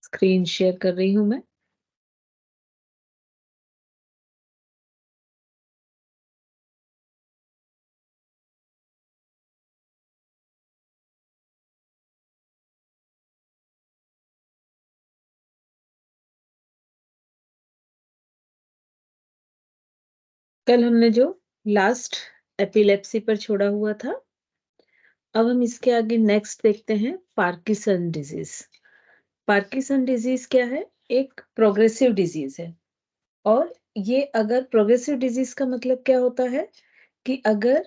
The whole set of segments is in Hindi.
स्क्रीन शेयर कर रही हूँ मैं। कल हमने जो लास्ट एपिलेप्सी पर छोड़ा हुआ था, अब हम इसके आगे नेक्स्ट देखते हैं पार्किंसन डिजीज। पार्किंसन डिजीज क्या है? एक प्रोग्रेसिव डिजीज है। और ये अगर प्रोग्रेसिव डिजीज का मतलब क्या होता है कि अगर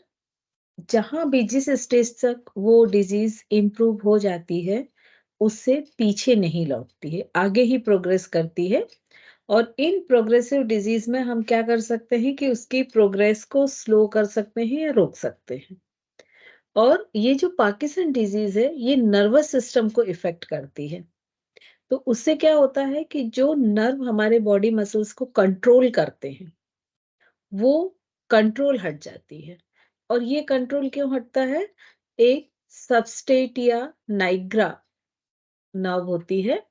जहां भी जिस स्टेज तक वो डिजीज इम्प्रूव हो जाती है, उससे पीछे नहीं लौटती है, आगे ही प्रोग्रेस करती है। और इन प्रोग्रेसिव डिजीज में हम क्या कर सकते हैं कि उसकी प्रोग्रेस को स्लो कर सकते हैं या रोक सकते हैं। और ये जो पार्किंसन डिजीज है, ये नर्वस सिस्टम को इफेक्ट करती है। तो उससे क्या होता है कि जो नर्व हमारे बॉडी मसल्स को कंट्रोल करते हैं, वो कंट्रोल हट जाती है। और ये कंट्रोल क्यों हटता है? एक सबस्टेटिया नाइग्रा नर्व होती है,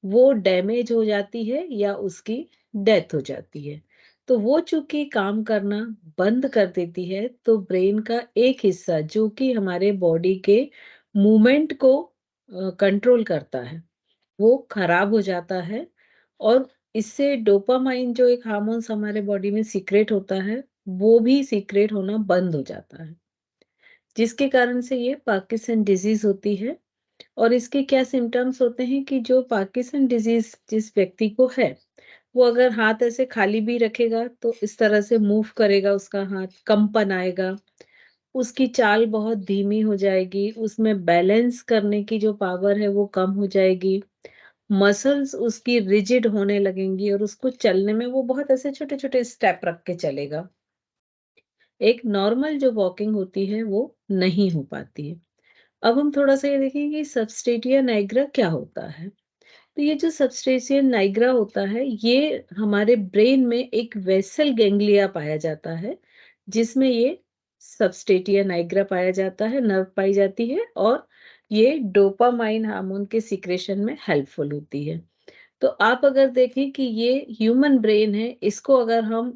वो डैमेज हो जाती है या उसकी डेथ हो जाती है। तो वो चूंकि काम करना बंद कर देती है, तो ब्रेन का एक हिस्सा जो कि हमारे बॉडी के मूवमेंट को कंट्रोल करता है, वो खराब हो जाता है। और इससे डोपामाइन जो एक हार्मोन्स हमारे बॉडी में सीक्रेट होता है, वो भी सीक्रेट होना बंद हो जाता है, जिसके कारण से ये पार्किंसन डिजीज होती है। और इसके क्या सिम्पटम्स होते हैं कि जो पार्किंसन डिजीज जिस व्यक्ति को है, वो अगर हाथ ऐसे खाली भी रखेगा तो इस तरह से मूव करेगा, उसका हाथ कंपन आएगा, उसकी चाल बहुत धीमी हो जाएगी, उसमें बैलेंस करने की जो पावर है वो कम हो जाएगी, मसल्स उसकी रिजिड होने लगेंगी और उसको चलने में वो बहुत ऐसे छोटे-छोटे स्टेप रख के चलेगा। एक नॉर्मल जो वॉकिंग होती है वो नहीं हो पाती है। अब हम थोड़ा-सा ये देखेंगे कि सबस्टेटिया नाइग्रा क्या होता है? तो ये जो सबस्टेशियन नाइग्रा होता है, ये हमारे ब्रेन में एक वेसल गैंग्लिया पाया जाता है, जिसमें ये सबस्टेटिया नाइग्रा पाया जाता है, नर्व पाई जाती है। और ये डोपामाइन हार्मोन के सिक्रेशन में हेल्पफुल होती है। तो आप अगर देखें कि ये ह्यूमन ब्रेन है, इसको अगर हम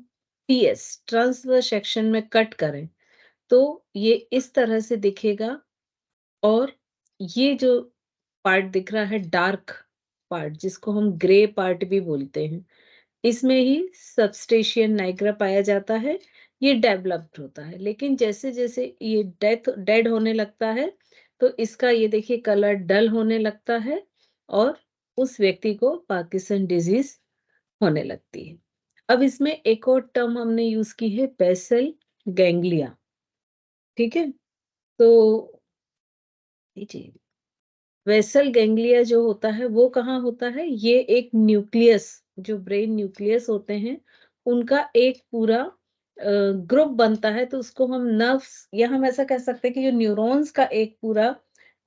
टीएस ट्रांसवर्स सेक्शन में कट करें, तो ये इस तरह से दिखेगा। और ये जो पार्ट दिख रहा है, डार्क पार्ट जिसको हम ग्रे पार्ट भी बोलते हैं, इसमें ही सबस्टेशियन नाइग्रा पाया जाता है। ये डेवलप्ड होता है, लेकिन जैसे जैसे ये डेड होने लगता है, तो इसका ये देखिए कलर डल होने लगता है और उस व्यक्ति को पार्किंसन डिजीज होने लगती है। अब इसमें एक और टर्म हमने यूज की है, बेसल गैंग्लिया। ठीक है। तो जी, वेसल गैंग्लिया जो होता है वो कहाँ होता है? ये एक न्यूक्लियस, जो ब्रेन न्यूक्लियस होते हैं, उनका एक पूरा ग्रुप बनता है। तो उसको हम नर्व्स, या हम ऐसा कह सकते हैं कि जो न्यूरॉन्स का एक पूरा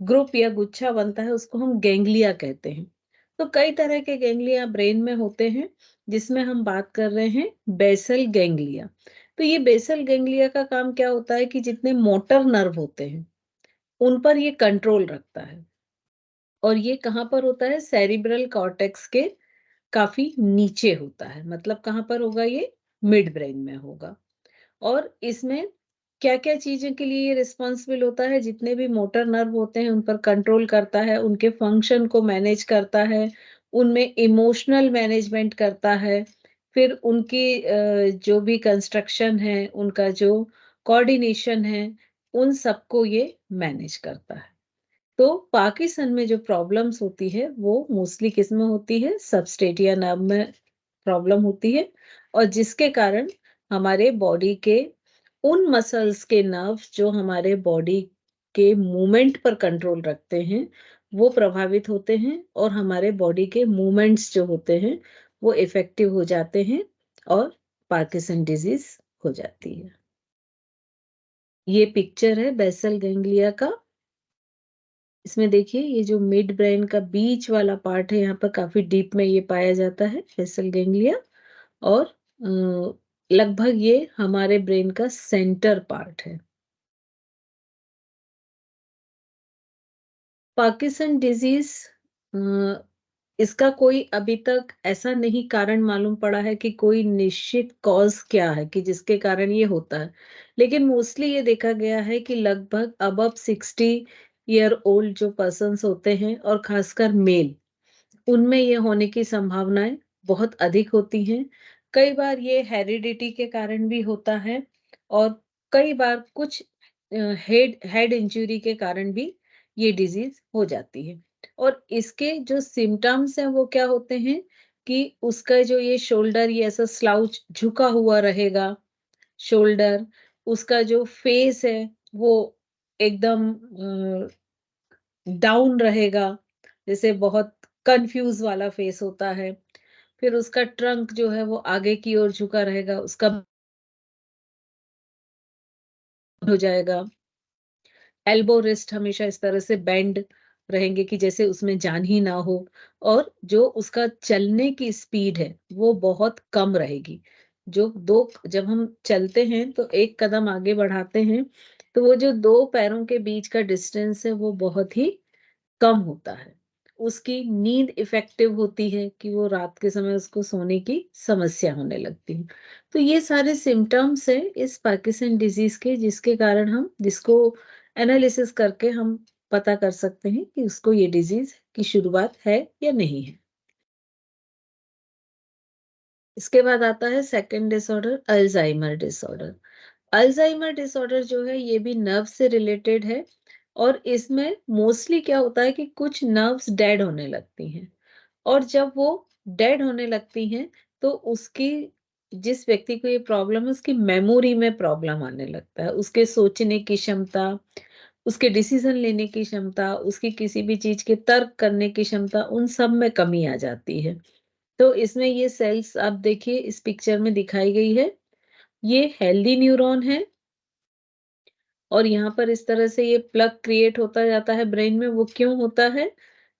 ग्रुप या गुच्छा बनता है, उसको हम गैंग्लिया कहते हैं। तो कई तरह के गैंग्लिया ब्रेन में होते हैं, जिसमें हम बात कर रहे हैं बेसल गैंग्लिया। तो ये बेसल गैंग्लिया का काम क्या होता है कि जितने मोटर नर्व होते हैं, उन पर ये कंट्रोल रखता है। और ये कहाँ पर होता है? सेरिब्रल कॉर्टेक्स के काफ़ी नीचे होता है। मतलब कहाँ पर होगा ये? मिड ब्रेन में होगा। और इसमें क्या-क्या चीज़ों के लिए ये रिस्पॉन्सिबल होता है? जितने भी मोटर नर्व होते हैं, उन पर कंट्रोल करता है, उनके फंक्शन को मैनेज करता है, उनमें इमोशनल मैनेजमेंट करता है, फिर उनकी जो भी कंस्ट्रक्शन है, उनका जो कोऑर्डिनेशन है, उन सबको ये मैनेज करता है। तो पार्किंसन में जो प्रॉब्लम्स होती है, वो मोस्टली किसमें होती है? सबस्टेटिया नर्व में प्रॉब्लम होती है। और जिसके कारण हमारे बॉडी के उन मसल्स के नर्व्स जो हमारे बॉडी के मूवमेंट पर कंट्रोल रखते हैं, वो प्रभावित होते हैं और हमारे बॉडी के मूवमेंट्स जो होते हैं, वो इफेक्टिव हो जाते हैं और पार्किंसन डिजीज हो जाती है। ये पिक्चर है बेसल गैंग्लिया का। इसमें देखिए ये जो मिड ब्रेन का बीच वाला पार्ट है, यहाँ पर काफ़ी डीप में ये पाया जाता है बेसल गैंग्लिया। और लगभग ये हमारे ब्रेन का सेंटर पार्ट है। पार्किंसन डिजीज़ इसका कोई अभी तक ऐसा नहीं कारण मालूम पड़ा है कि कोई निश्चित कॉज़ क्या है कि जिसके कारण ये होता है। लेकिन मोस्टली ये देखा गया है कि लगभग अबव 60 ईयर ओल्ड जो पर्सन्स होते हैं और खासकर मेल, उनमें ये होने की संभावनाएँ बहुत अधिक होती हैं। कई बार ये हेरिडिटी के कारण भी होता है और कई बार कुछ हेड हेड इंजरी के कारण भी ये डिज़ीज़ हो जाती है। और इसके जो सिम्पटम्स हैं वो क्या होते हैं कि उसका जो ये शोल्डर ये ऐसा स्लाउच झुका हुआ रहेगा, शोल्डर, उसका जो फेस है वो एकदम डाउन रहेगा, जैसे बहुत कन्फ्यूज़ वाला फेस होता है। फिर उसका ट्रंक जो है वो आगे की ओर झुका रहेगा, उसका हो जाएगा। एल्बो रिस्ट हमेशा इस तरह से बेंड रहेंगे कि जैसे उसमें जान ही ना हो और जो उसका चलने की स्पीड है, वो बहुत कम रहेगी। जो 2 जब हम चलते हैं तो 1 कदम आगे बढ़ाते हैं, तो वो जो 2 पैरों के बीच का डिस्टेंस है वो बहुत ही कम होता है। उसकी नींद इफ़ेक्टिव होती है कि वो रात के समय उसको सोने की समस्या होने लगती है। तो ये सारे सिम्पटम्स हैं इस पार्किंसन डिज़ीज़ के जिसके कारण हम जिसको एनालिसिस करके हम पता कर सकते हैं कि उसको ये डिज़ीज़ की शुरुआत है या नहीं है। इसके बाद आता है second disorder Alzheimer disorder. Alzheimer disorder जो है ये भी नर्व से रिलेटेड है और इसमें मोस्टली क्या होता है कि कुछ नर्व्स डेड होने लगती हैं और जब वो डेड होने लगती हैं तो उसकी जिस व्यक्ति को ये प्रॉब्लम है उसकी मेमोरी में प्रॉब्लम आने लगता है। उसके सोचने की क्षमता, उसके डिसीज़न लेने की क्षमता, उसकी किसी भी चीज़ के तर्क करने की क्षमता उन सब में कमी आ जाती है। तो इसमें ये सेल्स आप देखिए इस पिक्चर में दिखाई गई है। ये हेल्दी न्यूरॉन है और यहाँ पर इस तरह से ये प्लग क्रिएट होता जाता है ब्रेन में, वो क्यों होता है?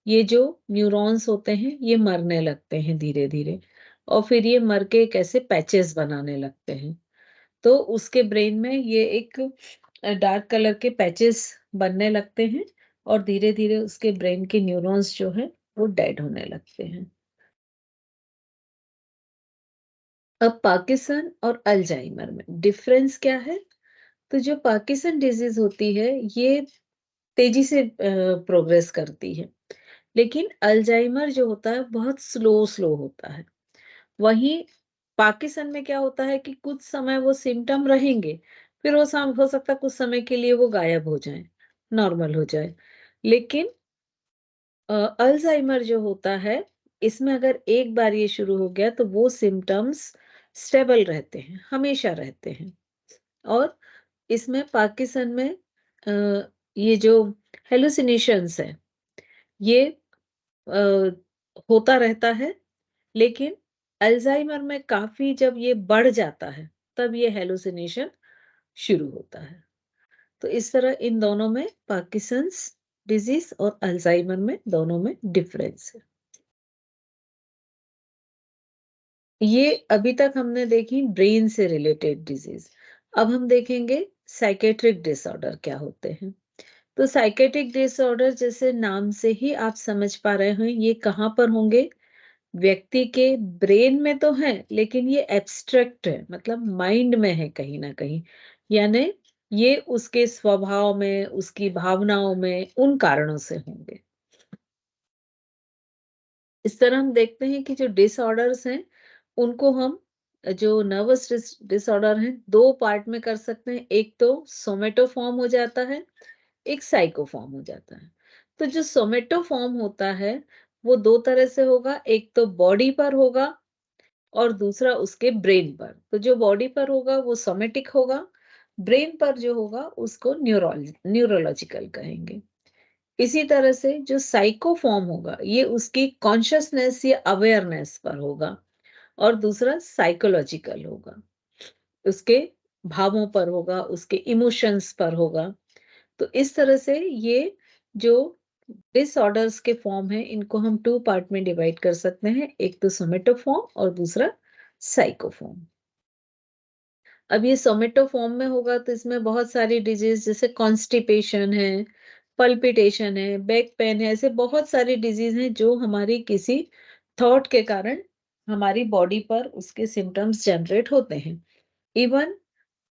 ये जो न्यूरॉन्स होते हैं, ये मरने लगते हैं धीरे-धीरे और फिर ये मर के एक ऐसे पैचेज़ बनाने लगते हैं। तो उसके ब्रेन में ये एक डार्क कलर के पैचेज़ बनने लगते हैं और धीरे-धीरे उसके ब्रेन के न्यूरॉन्स जो हैं, वो डेड होने लगते हैं। अब पार्किंसन और अल्जाइमर में डिफरेंस क्या है? तो जो पार्किंसन डिज़ीज़ होती है, ये तेज़ी से प्रोग्रेस करती है। लेकिन अल्जाइमर जो होता है बहुत स्लो होता है। वहीं पार्किंसन में क्या होता है कि कुछ समय वो सिम्पटम रहेंगे, फिर वो सम हो सकता है कुछ समय के लिए वो गायब हो जाएँ, नॉर्मल हो जाए। लेकिन अल्जाइमर जो होता है, इसमें अगर एक बार ये शुरू हो गया तो वो सिम्पटम्स स्टेबल रहते हैं, हमेशा रहते हैं। और इसमें पार्किंसन में ये जो हैलुसिनेशंस हैं, ये अ, होता रहता है, लेकिन अल्ज़ाइमर में काफ़ी जब ये बढ़ जाता है, तब ये हैलुसिनेशन शुरू होता है। तो इस तरह इन दोनों में पार्किंसंस डिज़ीज़ और अल्ज़ाइमर में दोनों में डिफ़रेंस है। ये अभी तक हमने देखी ब्रेन से रिलेटेड डिज़ीज़। अब हम देखेंगे साइकियाट्रिक डिसऑर्डर क्या होते हैं। तो साइकियाट्रिक डिसऑर्डर जैसे नाम से ही आप समझ पा रहे हैं ये कहाँ पर होंगे? व्यक्ति के ब्रेन में तो है, लेकिन ये एब्स्ट्रैक्ट है, मतलब माइंड में है कहीं न कहीं। यानी ये उसके स्वभाव में, उसकी भावनाओं में, उन कारणों से होंगे। इस तरह हम देखते हैं कि जो डिसऑर्डर्स हैं, उनको हम जो नर्वस डिसऑर्डर हैं, 2 पार्ट में कर सकते हैं। एक तो सोमैटोफॉर्म हो जाता है, एक साइकोफॉर्म हो जाता है। तो जो सोमैटोफॉर्म होता है, वो 2 तरह से होगा, एक तो बॉडी पर होगा और दूसरा उसके ब्रेन पर। तो जो बॉडी पर होगा वो सोमैटिक होगा, ब्रेन पर जो होगा उसको न्यूरोलॉजिकल कहेंगे। इसी तरह से जो साइको फॉर्म होगा ये उसकी कॉन्शसनेस या अवेयरनेस पर होगा और दूसरा साइकोलॉजिकल होगा। उसके भावों पर होगा, उसके इमोशंस पर होगा। तो इस तरह से ये जो डिसऑर्डर्स के फॉर्म हैं इनको हम 2 पार्ट में डिवाइड कर सकते हैं। एक तो सोमैटोफॉर्म और दूसरा साइकोफॉर्म। अब ये सोमैटोफॉर्म में होगा तो इसमें बहुत सारी डिजीज़ जैसे कॉन्स्टिपेशन है, पल्पिटेशन है, बैक पेन है, ऐसे बहुत सारी डिजीज हैं जो हमारी किसी थॉट के कारण हमारी बॉडी पर उसके सिम्टम्स जनरेट होते हैं। इवन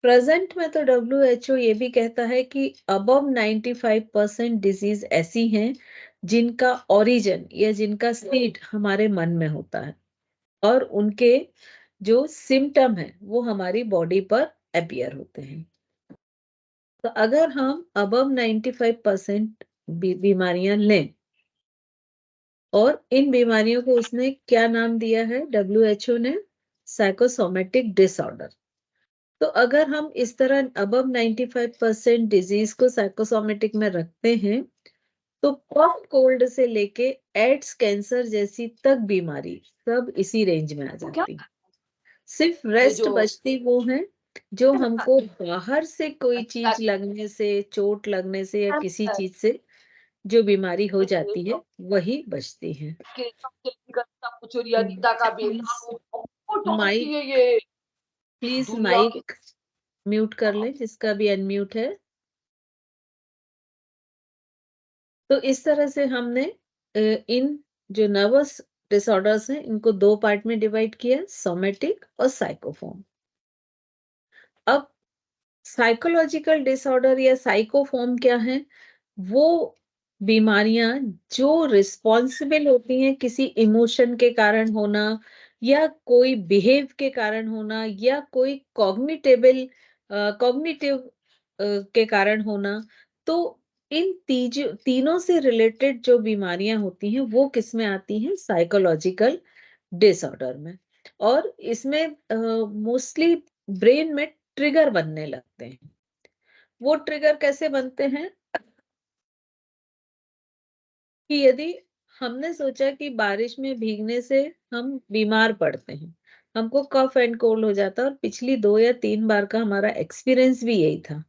प्रेजेंट में तो WHO ये भी कहता है कि अबव 95% डिजीज ऐसी हैं जिनका ओरिजिन या जिनका सीड हमारे मन में होता है और उनके जो सिम्टम है वो हमारी बॉडी पर अपीयर होते हैं। तो अगर हम अबव 95% बीमारियां लें और इन बीमारियों को उसने क्या नाम दिया है, WHO ने साइकोसोमेटिक डिसऑर्डर। तो अगर हम इस तरह अबव 95% डिजीज को साइकोसोमेटिक में रखते हैं तो कॉमन कोल्ड से लेके एड्स कैंसर जैसी तक बीमारी सब इसी रेंज में आ जाती है। सिर्फ रेस्ट बचती वो है जो हमको बाहर से कोई चीज लगने से, चोट लगने से या किसी चीज से जो बीमारी हो जाती है वही बचती है। माइक प्लीज माइक म्यूट कर लें जिसका भी अनम्यूट है। तो इस तरह से हमने इन जो नर्वस डिसऑर्डर्स हैं इनको दो पार्ट में डिवाइड किया, सोमेटिक और साइकोफॉर्म। अब साइकोलॉजिकल डिसऑर्डर या साइकोफॉर्म क्या है? वो बीमारियां जो रिस्पॉन्सिबल होती हैं किसी इमोशन के कारण होना या कोई बिहेव के कारण होना या कोई कॉग्निटिव के कारण होना। तो इन तीनों से रिलेटेड जो बीमारियां होती हैं वो किस में आती हैं? साइकोलॉजिकल डिसऑर्डर में। और इसमें मोस्टली ब्रेन में ट्रिगर बनने लगते हैं। वो ट्रिगर कैसे बनते हैं कि यदि हमने सोचा कि बारिश में भीगने से हम बीमार पड़ते हैं, हमको कफ एंड कोल्ड हो जाता है, और पिछली 2 या 3 बार का हमारा एक्सपीरियंस भी यही था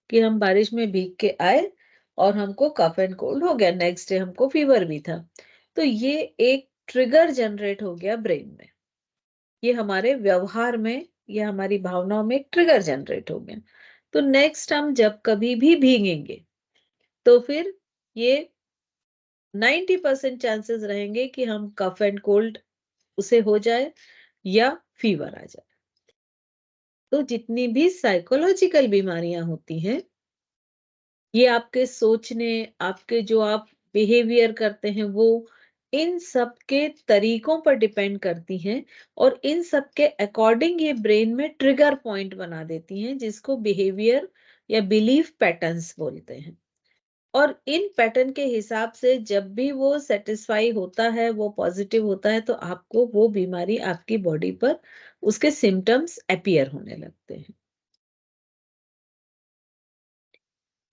कि हम बारिश में भीग के आए और हमको कफ एंड कोल्ड हो गया, नेक्स्ट डे हमको फीवर भी था। तो ये एक ट्रिगर जनरेट हो गया ब्रेन में, ये हमारे व्यवहार में या हमारी भावनाओं में एक ट्रिगर जनरेट हो गया। तो नेक्स्ट हम जब कभी भी भीगेंगे तो फिर ये 90% चांसेस रहेंगे कि हम कफ एंड कोल्ड उसे हो जाए या फीवर आ जाए। तो जितनी भी साइकोलॉजिकल बीमारियां होती हैं ये आपके सोचने, आपके जो आप बिहेवियर करते हैं वो इन सब के तरीकों पर डिपेंड करती हैं और इन सब के अकॉर्डिंग ये ब्रेन में ट्रिगर पॉइंट बना देती हैं जिसको बिहेवियर या बिलीफ पैटर्न्स बोलते हैं। और इन पैटर्न के हिसाब से जब भी वो सेटिस्फाई होता है, वो पॉजिटिव होता है, तो आपको वो बीमारी आपकी बॉडी पर उसके सिम्टम्स अपीयर होने लगते हैं।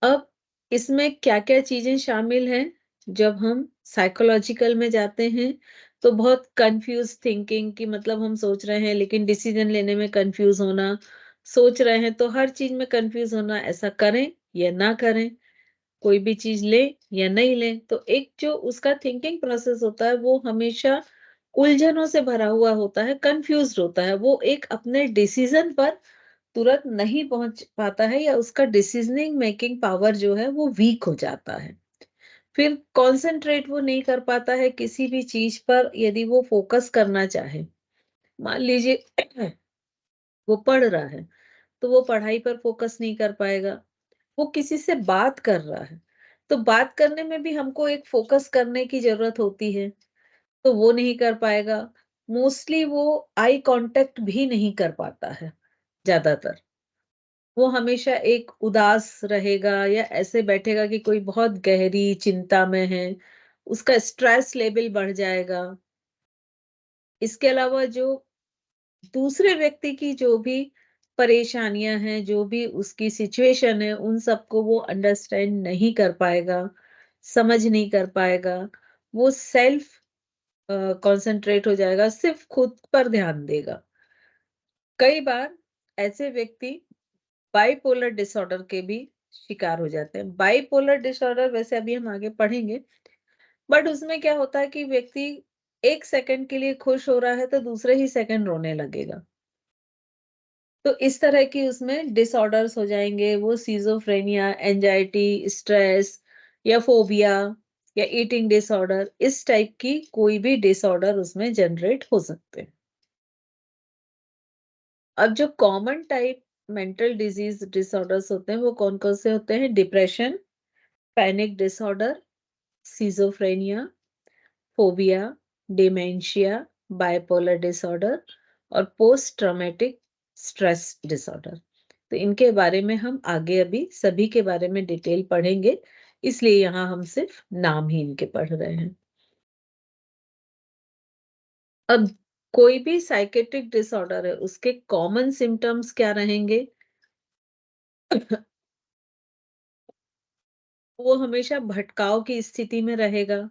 अब इसमें क्या-क्या चीजें शामिल हैं? जब हम साइकोलॉजिकल में जाते हैं तो बहुत कंफ्यूज थिंकिंग की, मतलब हम सोच रहे हैं लेकिन डिसीजन लेने में कंफ्यूज होना, सोच रहे हैं तो हर चीज में कंफ्यूज होना, ऐसा करें या ना करें, कोई भी चीज लें या नहीं लें। तो एक जो उसका थिंकिंग प्रोसेस होता है वो हमेशा उलझनों से भरा हुआ होता है, कंफ्यूज्ड होता है। वो एक अपने डिसीजन पर तुरंत नहीं पहुंच पाता है या उसका डिसीजनिंग मेकिंग पावर जो है वो वीक हो जाता है। फिर कंसंट्रेट वो नहीं कर पाता है किसी भी चीज पर। यदि वो फोकस करना चाहे, मान लीजिए वो पढ़ रहा है तो वो पढ़ाई पर फोकस नहीं कर पाएगा। वो किसी से बात कर रहा है तो बात करने में भी हमको एक फोकस करने की जरूरत होती है, तो वो नहीं कर पाएगा। मोस्टली वो आई कांटेक्ट भी नहीं कर पाता है ज्यादातर। वो हमेशा एक उदास रहेगा या ऐसे बैठेगा कि कोई बहुत गहरी चिंता में है, उसका स्ट्रेस लेवल बढ़ जाएगा। इसके अलावा जो दूसरे व्यक्ति की जो भी परेशानियां हैं, जो भी उसकी सिचुएशन है, उन सबको वो अंडरस्टैंड नहीं कर पाएगा, समझ नहीं कर पाएगा। वो सेल्फ कंसंट्रेट हो जाएगा, सिर्फ खुद पर ध्यान देगा। कई बार ऐसे व्यक्ति बाइपोलर डिसऑर्डर के भी शिकार हो जाते हैं। बाइपोलर डिसऑर्डर वैसे अभी हम आगे पढ़ेंगे, बट उसमें क्या होता है कि व्यक्ति एक सेकंड के लिए खुश हो रहा है तो दूसरे ही सेकंड रोने लगेगा। तो इस तरह की उसमें डिसऑर्डर्स हो जाएंगे। वो सिजोफ्रेनिया, एंजाइटी, स्ट्रेस या फोबिया या ईटिंग डिसऑर्डर, इस टाइप की कोई भी डिसऑर्डर उसमें जनरेट हो सकते हैं। अब जो common type mental disease disorders होते हैं वो कौन-कौन से होते हैं? Depression, panic disorder, schizophrenia, phobia, dementia, bipolar disorder और पोस्ट ट्रॉमेटिक स्ट्रेस डिसऑर्डर। तो इनके बारे में हम आगे अभी सभी के बारे में डिटेल पढ़ेंगे, इसलिए यहाँ हम सिर्फ नाम ही इनके पढ़ रहे हैं। अब कोई भी साइकेट्रिक डिसऑर्डर है, उसके कॉमन सिम्पटम्स क्या रहेंगे? वो हमेशा भटकाव की स्थिति में रहेगा।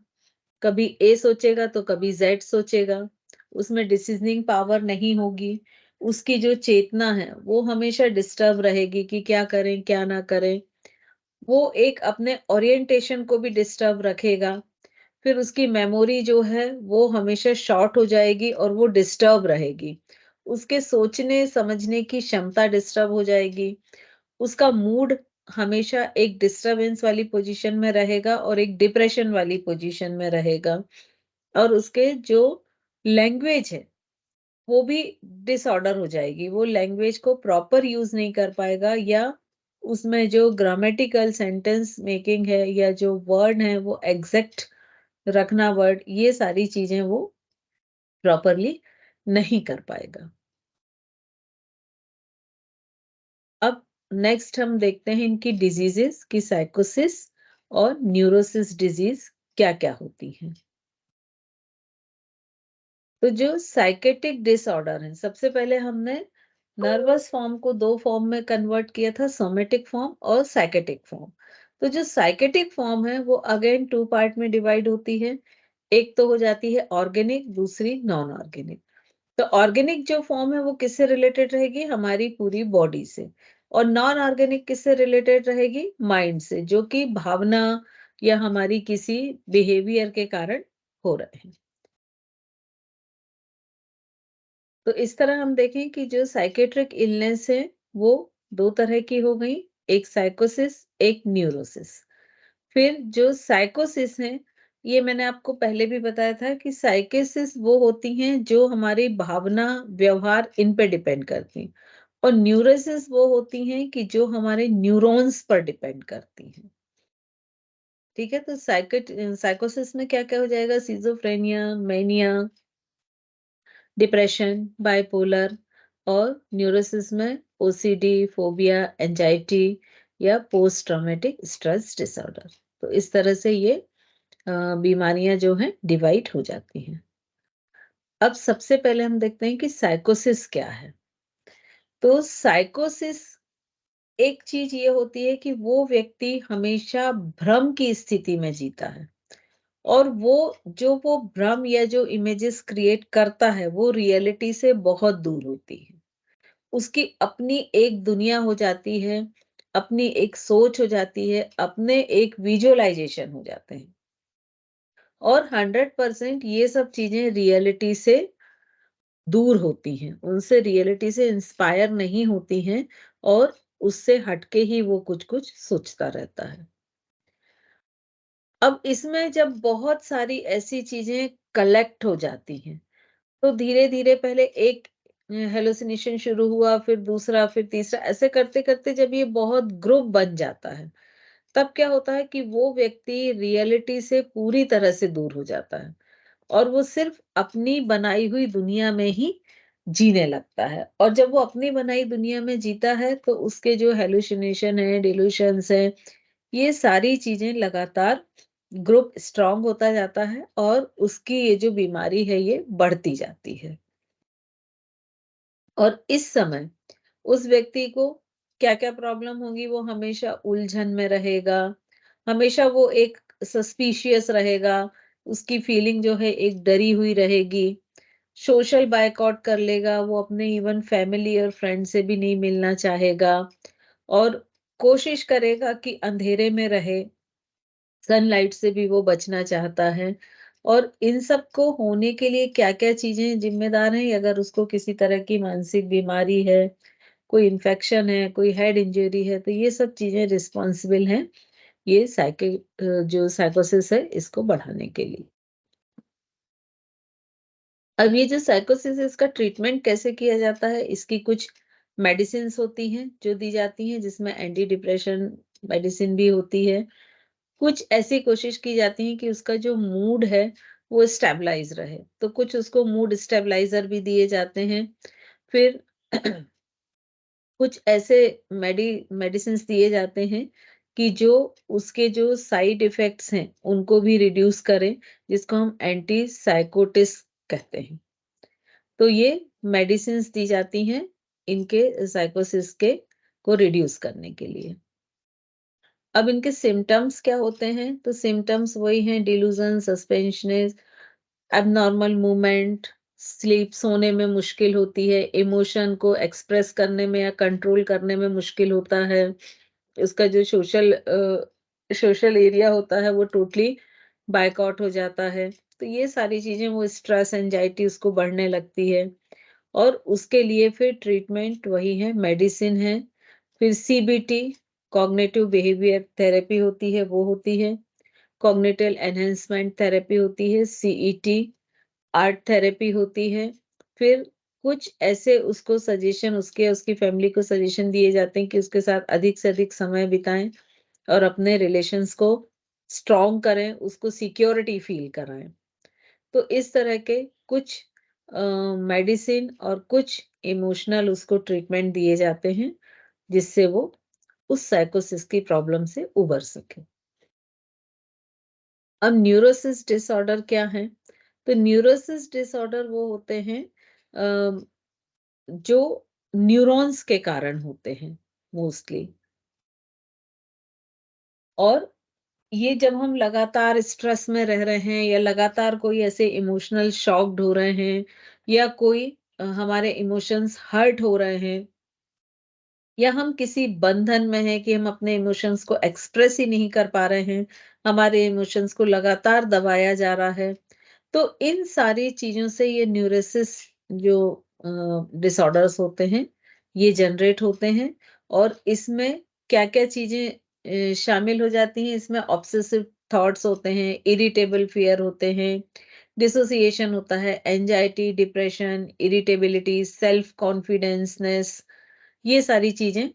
कभी ए सोचेगा तो कभी ज़ेड सोचेगा। उसमें डिसिज़निंग पावर नहीं होगी। उसकी जो चेतना है, वो हमेशा डिस्टर्ब रहेगी कि क्या करें, क्या ना करें। वो एक अपने ओरिएंटेशन को भी डिस्टर्ब रखेगा। फिर उसकी मेमोरी जो है, वो हमेशा शॉर्ट हो जाएगी और वो डिस्टर्ब रहेगी। उसके सोचने-समझने की क्षमता डिस्टर्ब हो जाएगी। उसका मूड हमेशा एक डिस्टर्बेंस वाली पोजीशन में रहेगा और एक डिप्रेशन वाली पोजीशन में रहेगा और उसके जो लैंग्वेज है, वो भी डिसऑर्डर हो जाएगी। वो लैंग्वेज को प्रॉपर यूज़ नहीं कर पाएगा या उसमें जो ग्रामेटिकल सेंटेंस मेकिंग है या जो वर्ड हैं, वो एग्ज़ैक्ट रखना वर्ड, ये सारी चीज़ें वो प्रॉपरली नहीं कर पाएगा। अब नेक्स्ट हम देखते हैं इनकी डिजीजेस की साइकोसिस और न्यूरोसिस डिजीज क्या-क्या होती हैं। तो जो साइकेटिक डिसऑर्डर है, सबसे पहले हमने नर्वस फॉर्म को 2 फॉर्म में कन्वर्ट किया था, सोमैटिक फॉर्म और साइकेटिक फॉर्म। तो जो साइकेटिक फॉर्म है वो अगेन 2 पार्ट में डिवाइड होती है। एक तो हो जाती है ऑर्गेनिक, दूसरी नॉन ऑर्गेनिक। तो ऑर्गेनिक जो फॉर्म है वो किससे रिलेटेड रहेगी? हमारी पूरी बॉडी से। और नॉन ऑर्गेनिक किससे रिलेटेड रहेगी? माइंड से, जो कि भावना या हमारी किसी बिहेवियर के कारण हो रहे हैं। तो इस तरह हम देखें कि जो साइकेट्रिक इलनेस है वो 2 तरह की हो गई, एक साइकोसिस, एक न्यूरोसिस। फिर जो साइकोसिस है, ये मैंने आपको पहले भी बताया था कि साइकोसिस वो होती हैं जो हमारी भावना, व्यवहार इन पे डिपेंड करती हैं और न्यूरोसिस वो होती हैं कि जो हमारे न्यूरॉन्स पर डिपेंड करती हैं। ठीक है? तो साइकोसिस में क्या-क्या हो जाएगा? सिज़ोफ्रेनिया, मैनिया, डिप्रेशन, बाइपोलर और न्यूरोसिस में ओसीडी, फोबिया, एंजाइटी या पोस्ट ट्रॉमेटिक स्ट्रेस डिसऑर्डर। तो इस तरह से ये बीमारियां जो हैं डिवाइड हो जाती हैं। अब सबसे पहले हम देखते हैं कि साइकोसिस क्या है। तो साइकोसिस एक चीज ये होती है कि वो व्यक्ति हमेशा भ्रम की स्थिति में जीता है और वो भ्रम या जो इमेजेस क्रिएट करता है वो रियलिटी से बहुत दूर होती है। उसकी अपनी एक दुनिया हो जाती है, अपनी एक सोच हो जाती है, अपने एक विजुअलाइजेशन हो जाते हैं और 100% ये सब चीजें रियलिटी से दूर होती हैं, उनसे रियलिटी से इंस्पायर नहीं होती हैं और उससे हटके ही वो कुछ-कुछ सोचता रहता है। अब इसमें जब बहुत सारी ऐसी चीजें कलेक्ट हो जाती हैं, तो धीरे-धीरे पहले एक हेलुसिनेशन शुरू हुआ, फिर दूसरा, फिर तीसरा, ऐसे करते-करते जब ये बहुत ग्रुप बन जाता है, तब क्या होता है कि वो व्यक्ति रियलिटी से पूरी तरह से दूर हो जाता है और वो सिर्फ अपनी बनाई हुई दुनिया में ही जीने लगता है और जब वो अपनी बनाई दुनिया में जीता है, तो उसके जो हेलुसिनेशन है, डिल्यूशंस हैं, ये सारी चीज़ें लगातार ग्रुप स्ट्रॉन्ग होता जाता है और उसकी ये जो बीमारी है, ये बढ़ती जाती है। और इस समय उस व्यक्ति को क्या-क्या प्रॉब्लम होगी, वो हमेशा उलझन में रहेगा, हमेशा वो एक सस्पिशियस रहेगा, उसकी फीलिंग जो है एक डरी हुई रहेगी, सोशल बायकॉट कर लेगा, वो अपने इवन फैमिली और फ्रेंड से भी नहीं मिलना चाहेगा और कोशिश करेगा कि अंधेरे में रहे, सनलाइट से भी वो बचना चाहता है। और इन सब को होने के लिए क्या-क्या चीज़ें ज़िम्मेदार हैं, अगर उसको किसी तरह की मानसिक बीमारी है, कोई इन्फेक्शन है, कोई हेड इंजरी है, तो ये सब चीज़ें रिस्पॉन्सिबल हैं ये जो साइकोसिस है इसको बढ़ाने के लिए। अब ये जो साइकोसिस है इसका ट्रीटमेंट कैसे किया जाता है, इसकी कुछ मेडिसिन्स होती हैं जो दी जाती हैं जिसमें एंटी डिप्रेशन मेडिसिन भी होती है। कुछ ऐसी कोशिश की जाती है कि उसका जो मूड है वो स्टेबलाइज़ रहे, तो कुछ उसको मूड स्टेबलाइज़र भी दिए जाते हैं। फिर कुछ ऐसे मेडिसिन्स दिए जाते हैं कि जो उसके जो साइड इफ़ेक्ट्स हैं, उनको भी रिड्यूस करें, जिसको हम एंटी साइकोटिक्स कहते हैं। तो ये मेडिसिन्स दी जाती हैं इनके साइकोसिस के को रिड्यूस करने के लिए। अब इनके सिम्पटम्स क्या होते हैं? तो सिम्पटम्स वही हैं डिल्यूज़न, सस्पेंशनिज़, एब्नॉर्मल मूवमेंट, स्लीप सोने में मुश्किल होती है, इमोशन को एक्सप्रेस करने में या कंट्रोल करने में मुश्किल होता है। उसका जो सोशल एरिया होता है वो टोटली बायकॉट हो जाता है। तो ये सारी चीज़ें वो स्ट्रेस, एंग्जायटी उसको बढ़ने लगती है और उसके लिए फिर ट्रीटमेंट वही है, मेडिसिन है। फिर सीबीटी, कॉग्निटिव बिहेवियर थेरेपी होती है, वो होती है। कॉग्निटिव एनहांसमेंट थेरेपी होती है, सीईटी। आर्ट थेरेपी होती है। फिर कुछ ऐसे उसको सजेशन उसके उसकी फैमिली को सजेशन दिए जाते हैं कि उसके साथ अधिक से अधिक समय बिताएँ और अपने रिलेशंस को स्ट्रॉन्ग करें, उसको सिक्योरिटी फ़ील कराएँ। तो इस तरह के कुछ मेडिसिन और कुछ इमोशनल उसको ट्रीटमेंट दिए जाते हैं, जिससे वो उस साइकोसिस की प्रॉब्लम से उबर सके। अब न्यूरोसिस डिसऑर्डर क्या है? तो न्यूरोसिस डिसऑर्डर वो होते हैं अ, जो न्यूरॉन्स के कारण होते हैं मोस्टली। और ये जब हम लगातार स्ट्रेस में रह रहे हैं या लगातार कोई ऐसे इमोशनल शॉक्ड हो रहे हैं या कोई हमारे इमोशंस हर्ट हो रहे हैं या हम किसी बंधन में हैं कि हम अपने इमोशंस को एक्सप्रेस ही नहीं कर पा रहे हैं, हमारे इमोशंस को लगातार दबाया जा रहा है। तो इन सारी चीज़ों से ये न्यूरोसिस जो डिसऑर्डर्स होते हैं, ये जनरेट होते हैं और इसमें क्या-क्या चीज़ें शामिल हो जाती हैं, इसमें ऑब्सेसिव थॉट्स होते हैं, इरिटेबल फ़ियर होते हैं, डिसोसिएशन होता है, एंग्जायटी, डिप्रेशन, इरिटेबिलिटी, सेल्फ कॉन्फिडेंसनेस, ये सारी चीज़ें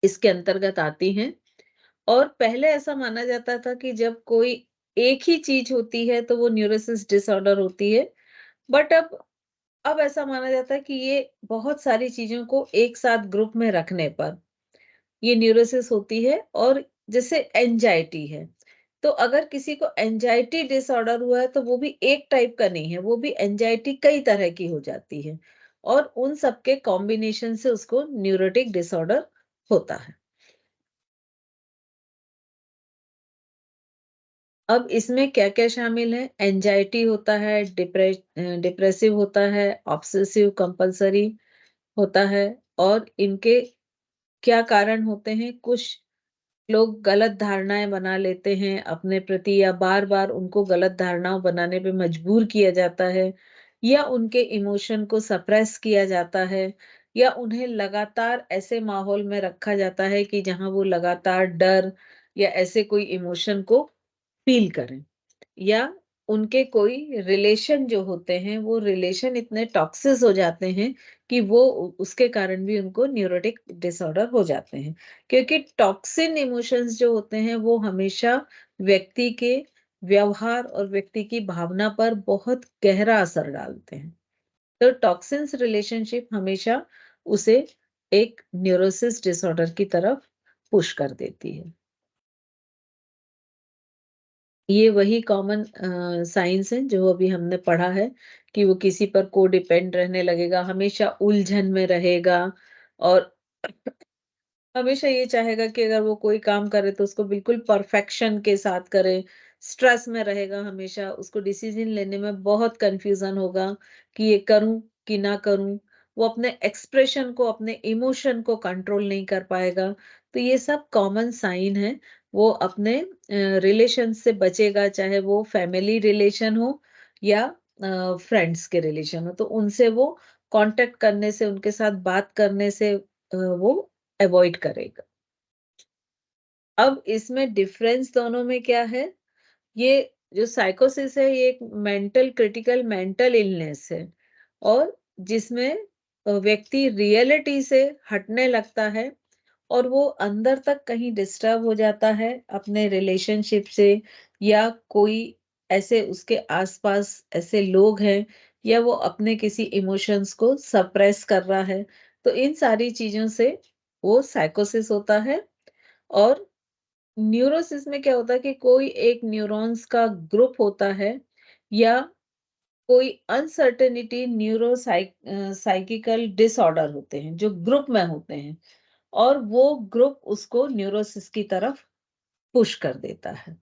इसके अंतर्गत आती हैं। और पहले ऐसा माना जाता था कि जब कोई एक ही चीज़ होती है तो वो न्यूरोसिस डिसऑर्डर होती है। बट अब ऐसा माना जाता है कि ये बहुत सारी चीज़ों को एक साथ ग्रुप में रखने पर ये न्यूरोसिस होती है और जैसे एंग्जायटी है। तो अगर किसी को एंग्जायटी डिसऑर्डर हुआ है तो वो भी एक टाइप का नहीं है, वो भी एंग्जायटी कई तरह की हो जाती है और उन सब के कॉम्बिनेशन से उसको न्यूरोटिक डिसऑर्डर होता है। अब इसमें क्या-क्या शामिल है? एंग्जायटी होता है, डिप्रेसिव होता है, ऑब्सेसिव कंपल्सरी होता है और इनके क्या कारण होते हैं? कुछ लोग गलत धारणाएँ बना लेते हैं अपने प्रति या बार-बार उनको गलत धारणाओं बनाने पे मजबूर किया जाता है या उनके इमोशन को सप्रेस किया जाता है या उन्हें लगातार ऐसे माहौल में रखा जाता है कि जहाँ वो लगातार डर या ऐसे कोई इमोशन को फ़ील करें। या उनके कोई रिलेशन जो होते हैं, वो रिलेशन इतने टॉक्सिस हो जाते हैं कि वो उसके कारण भी उनको न्यूरोटिक डिसऑर्डर हो जाते हैं। क्योंकि टॉक्सिन इमोशंस जो होते हैं, वो हमेशा व्यक्ति के व्यवहार और व्यक्ति की भावना पर बहुत गहरा असर डालते हैं। तो टॉक्सिन्स रिलेशनशिप हमेशा उसे एक न्यूरोसिस डिसऑर्डर की तरफ पुश कर देती है। ये वही कॉमन साइन्स हैं जो अभी हमने पढ़ा है कि वो किसी पर कोडिपेंड रहने लगेगा, हमेशा उलझन में रहेगा और हमेशा ये चाहेगा कि अगर वो कोई काम करे तो उसको बिल्कुल परफेक्शन के साथ करे, स्ट्रेस में रहेगा हमेशा, उसको डिसीज़न लेने में बहुत कन्फ्यूज़न होगा कि ये करूँ कि ना करूँ। वो अपने एक्सप्रेशन को, अपने इमोशन को कंट्रोल नहीं कर पाएगा। तो ये सब कॉमन साइन है, वो अपने रिलेशन से बचेगा, चाहे वो फैमिली रिलेशन हो या फ्रेंड्स के रिलेशन हो। तो उनसे वो कॉन्टैक्ट करने से, उनके साथ बात करने से वो अवॉइड करेगा। अब इसमें डिफरेंस दोनों में क्या है? ये जो साइकोसिस है ये एक मेंटल क्रिटिकल मेंटल इलनेस है और जिसमें व्यक्ति रियलिटी से हटने लगता है और वो अंदर तक कहीं डिस्टर्ब हो जाता है अपने रिलेशनशिप से या कोई ऐसे उसके आसपास ऐसे लोग हैं या वो अपने किसी इमोशंस को सप्रेस कर रहा है तो इन सारी चीजों से वो साइकोसिस होता है। और न्यूरोसिस में क्या होता है कि कोई एक न्यूरॉन्स का ग्रुप होता है या कोई अनसर्टेनिटी साइकिकल डिसऑर्डर होते हैं जो ग्रुप में होते हैं और वो ग्रुप उसको न्यूरोसिस की तरफ पुश कर देता है।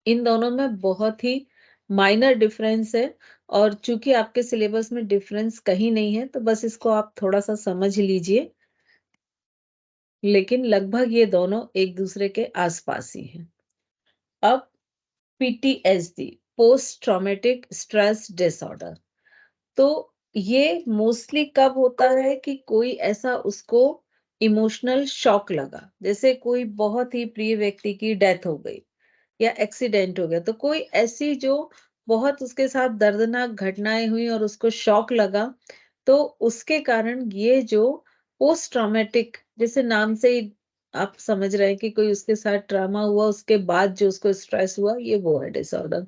इन दोनों में बहुत ही माइनर डिफरेंस है और चूंकि आपके सिलेबस में डिफरेंस कहीं नहीं है तो बस इसको आप थोड़ा सा समझ लीजिए, लेकिन लगभग ये दोनों एक दूसरे के आसपास ही हैं। अब PTSD, post traumatic stress disorder, तो ये मोस्टली कब होता है कि कोई ऐसा उसको इमोशनल शॉक लगा, जैसे कोई बहुत ही प्रिय व्यक्ति की डेथ हो गई या एक्सीडेंट हो गया, तो कोई ऐसी जो बहुत उसके साथ दर्दनाक घटनाएं हुई और उसको शॉक लगा, तो उसके कारण ये जो पोस्ट ट्रॉमेटिक, जैसे नाम से ही आप समझ रहे हैं कि कोई उसके साथ ट्रामा हुआ उसके बाद जो उसको स्ट्रेस हुआ, ये वो है डिसऑर्डर।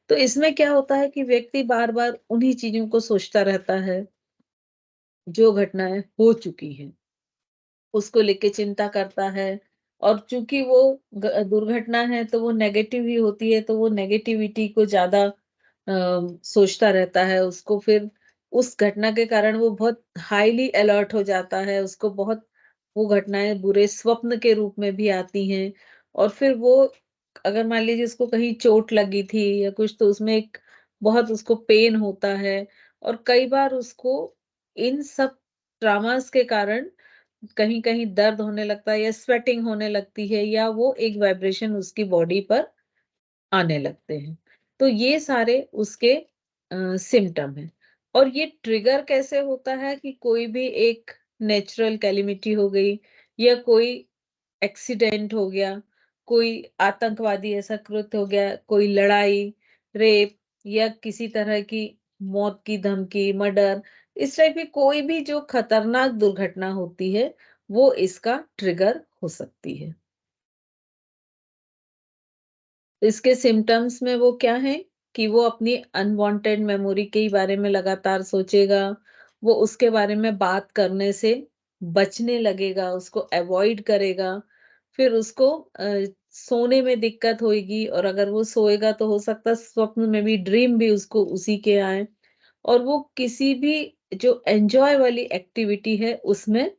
तो इसमें क्या होता है कि व्यक्ति बार बार उन्हीं चीजों को सोचता रहता है जो घटनाएं हो चुकी हैं, उसको लेके चिंता करता है और चूंकि वो दुर्घटना है तो वो नेगेटिव ही होती है तो वो नेगेटिविटी को ज्यादा सोचता रहता है, उसको फिर उस घटना के कारण वो बहुत हाईली अलर्ट हो जाता है, उसको बहुत वो घटनाएं बुरे स्वप्न के रूप में भी आती हैं और फिर वो अगर मान लीजिए उसको कहीं चोट लगी थी या कुछ तो उसमें एक बहुत उसको पेन होता है और कई बार उसको इन सब ट्रामास के कारण कहीं-कहीं दर्द होने लगता है या स्वेटिंग होने लगती है या वो एक वाइब्रेशन उसकी बॉडी पर आने लगते हैं। तो ये सारे उसके सिम्पटम हैं और ये ट्रिगर कैसे होता है कि कोई भी एक नेचुरल कैलामिटी हो गई या कोई एक्सीडेंट हो गया, कोई आतंकवादी ऐसा कृत्य हो गया, कोई लड़ाई, रेप या किसी तरह की मौत की धमकी, मर्डर, इस टाइप की कोई भी जो खतरनाक दुर्घटना होती है, वो इसका ट्रिगर हो सकती है। इसके सिम्पटम्स में वो क्या हैं कि वो अपनी अनवांटेड मेमोरी के ही बारे में लगातार सोचेगा, वो उसके बारे में बात करने से बचने लगेगा, उसको अवॉइड करेगा, फिर उसको सोने में दिक्कत होएगी और अगर वो सोएगा तो हो सकता है स्वप्न में भी ड्रीम भी उसको उसी के आएँ और वो किसी भी जो एन्जॉय वाली एक्टिविटी है उसमें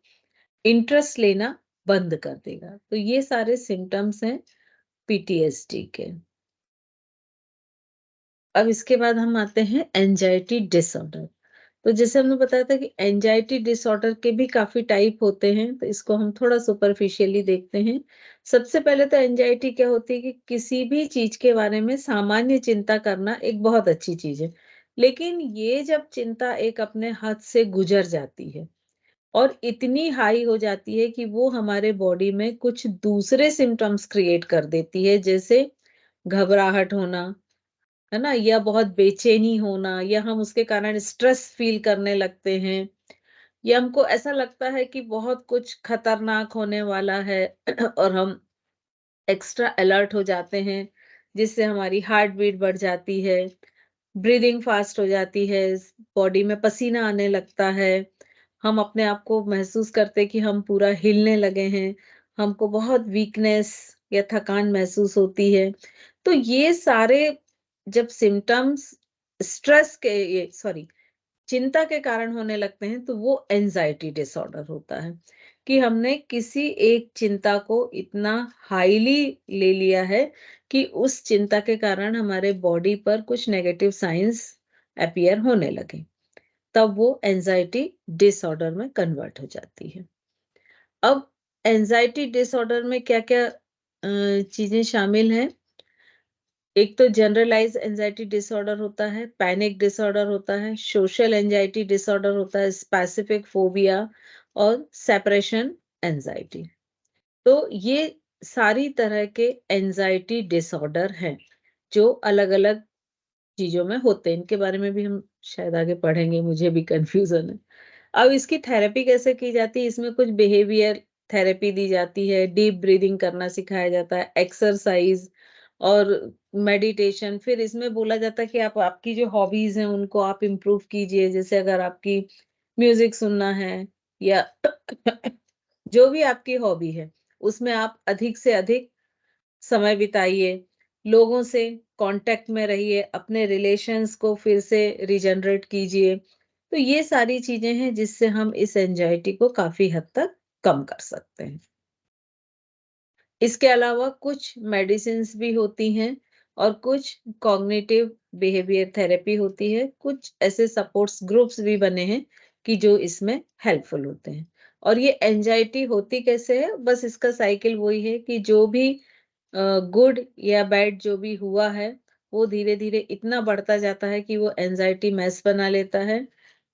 इंटरेस्ट लेना बंद कर देगा। तो ये सारे सिम्पटम्स हैं पीटीएसडी के। अब इसके बाद हम आते हैं एंजाइटी डिसऑर्डर। तो जैसे हमने बताया था कि एंजाइटी डिसऑर्डर के भी काफी टाइप होते हैं, तो इसको हम थोड़ा सुपरफिशियली देखते हैं। सबसे पहले तो एंजाइटी क्या होती है कि किसी भी चीज के बारे में सामान्य चिंता करना एक बहुत अच्छी चीज है, लेकिन ये जब चिंता एक अपने हद से गुजर जाती है और इतनी हाई हो जाती है कि वो हमारे बॉडी में कुछ दूसरे सिम्टम्स क्रिएट कर देती है, जैसे घबराहट होना, है ना? या बहुत बेचैनी होना या हम उसके कारण स्ट्रेस फील करने लगते हैं या हमको ऐसा लगता है कि बहुत कुछ खतरनाक होने वाला है और हम एक्स्ट्रा अलर्ट हो जाते हैं, जिससे हमारी हार्ट बीट बढ़ जाती है, ब्रीदिंग फास्ट हो जाती है, बॉडी में पसीना आने लगता है, हम अपने आप को महसूस करते हैं कि हम पूरा हिलने लगे हैं, हमको बहुत वीकनेस या थकान महसूस होती है। तो ये सारे जब सिम्पटम्स स्ट्रेस के ये सॉरी चिंता के कारण होने लगते हैं तो वो एंजाइटी डिसऑर्डर होता है कि हमने किसी एक चिंता को इतना हाईली ले लिया है कि उस चिंता के कारण हमारे बॉडी पर कुछ नेगेटिव साइंस अपीयर होने लगे, तब वो एंजाइटी डिसऑर्डर में कन्वर्ट हो जाती है। अब एंजाइटी डिसऑर्डर में क्या-क्या चीजें शामिल हैं? एक तो जनरलाइज एंजाइटी डिसऑर्डर होता है, पैनिक डिसऑर्डर होता है, सोशल एंजाइटी डिसऑर्डर होता है, स्पेसिफिक फोबिया और सेपरेशन एंजाइटी। तो ये सारी तरह के एंजाइटी डिसऑर्डर हैं, जो अलग-अलग चीज़ों में होते हैं। इनके बारे में भी हम शायद आगे पढ़ेंगे, मुझे भी कन्फ्यूज़न है। अब इसकी थेरेपी कैसे की जाती है, इसमें कुछ बिहेवियर थेरेपी दी जाती है, डीप ब्रीथिंग करना सिखाया जाता है, एक्सरसाइज़ और मेडिटेशन। फिर इसमें बोला जाता है कि आप आपकी जो हॉबीज़ हैं, उनको आप इम्प्रूव कीजिए। जैसे अगर आपकी म्यूज़िक सुनना है या जो भी आपकी हॉबी है, उसमें आप अधिक से अधिक समय बिताइए, लोगों से कॉन्टैक्ट में रहिए, अपने रिलेशंस को फिर से रीजनरेट कीजिए। तो ये सारी चीज़ें हैं जिससे हम इस एंग्ज़ायटी को काफ़ी हद तक कम कर सकते हैं। इसके अलावा कुछ मेडिसिन्स भी होती हैं और कुछ कॉग्निटिव बिहेवियर थेरेपी होती है। कुछ ऐसे सपोर्ट्स ग्रुप्स भी बने हैं कि जो इसमें हेल्पफुल होते हैं। और ये एंग्ज़ायटी होती कैसे है? बस इसका साइकिल वही है कि जो भी गुड या बैड जो भी हुआ है, वो धीरे-धीरे इतना बढ़ता जाता है कि वो एंग्ज़ायटी मेस बना लेता है।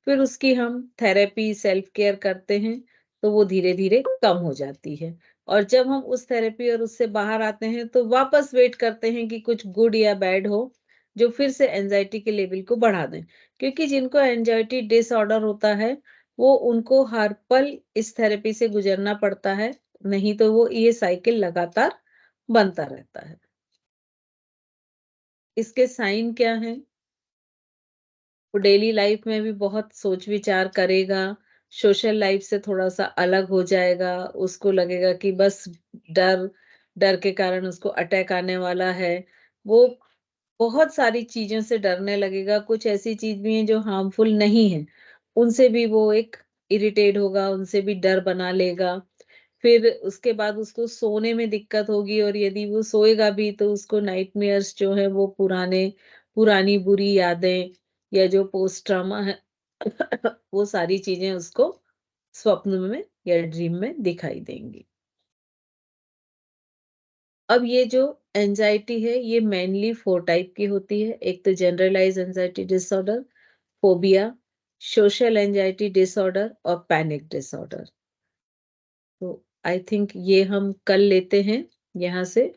फिर उसकी हम थेरेपी, सेल्फ केयर करते हैं, तो वो धीरे-धीरे कम हो जाती है। और जब हम उस थेरेपी और उससे बाहर आते हैं, तो वापस वेट करते हैं कि कुछ गुड या बैड हो, जो फिर से एंग्ज़ायटी के लेवल को बढ़ा दें। क्योंकि जिनको एंग्ज़ायटी डिसऑर्डर होता है, वो उनको हर पल इस थेरेपी से गुज़रना पड़ता है, नहीं तो वो ये साइकिल लगातार बनता रहता है। इसके साइन क्या हैं? वो डेली लाइफ में भी बहुत सोच-विचार करेगा, सोशल लाइफ से थोड़ा-सा अलग हो जाएगा, उसको लगेगा कि बस डर डर के कारण उसको अटैक आने वाला है। वो बहुत सारी चीज़ों से डरने लगेगा, कुछ ऐसी चीज़ भी हैं जो हार्मफुल नहीं हैं, उनसे भी वो एक इरिटेट होगा, उनसे भी डर बना लेगा। फिर उसके बाद उसको सोने में दिक्कत होगी और यदि वो सोएगा भी तो उसको नाइटमेयर्स जो है वो पुरानी बुरी यादें या जो पोस्ट ट्रॉमा है वो सारी चीज़ें उसको स्वप्न में या ड्रीम में दिखाई देंगी। अब ये जो एंग्ज़ायटी है ये मेनली 4 टाइप की होती है। एक तो generalised anxiety disorder, phobia, social anxiety disorder और पैनिक डिसऑर्डर। तो आई थिंक ये हम कल लेते हैं यहाँ से।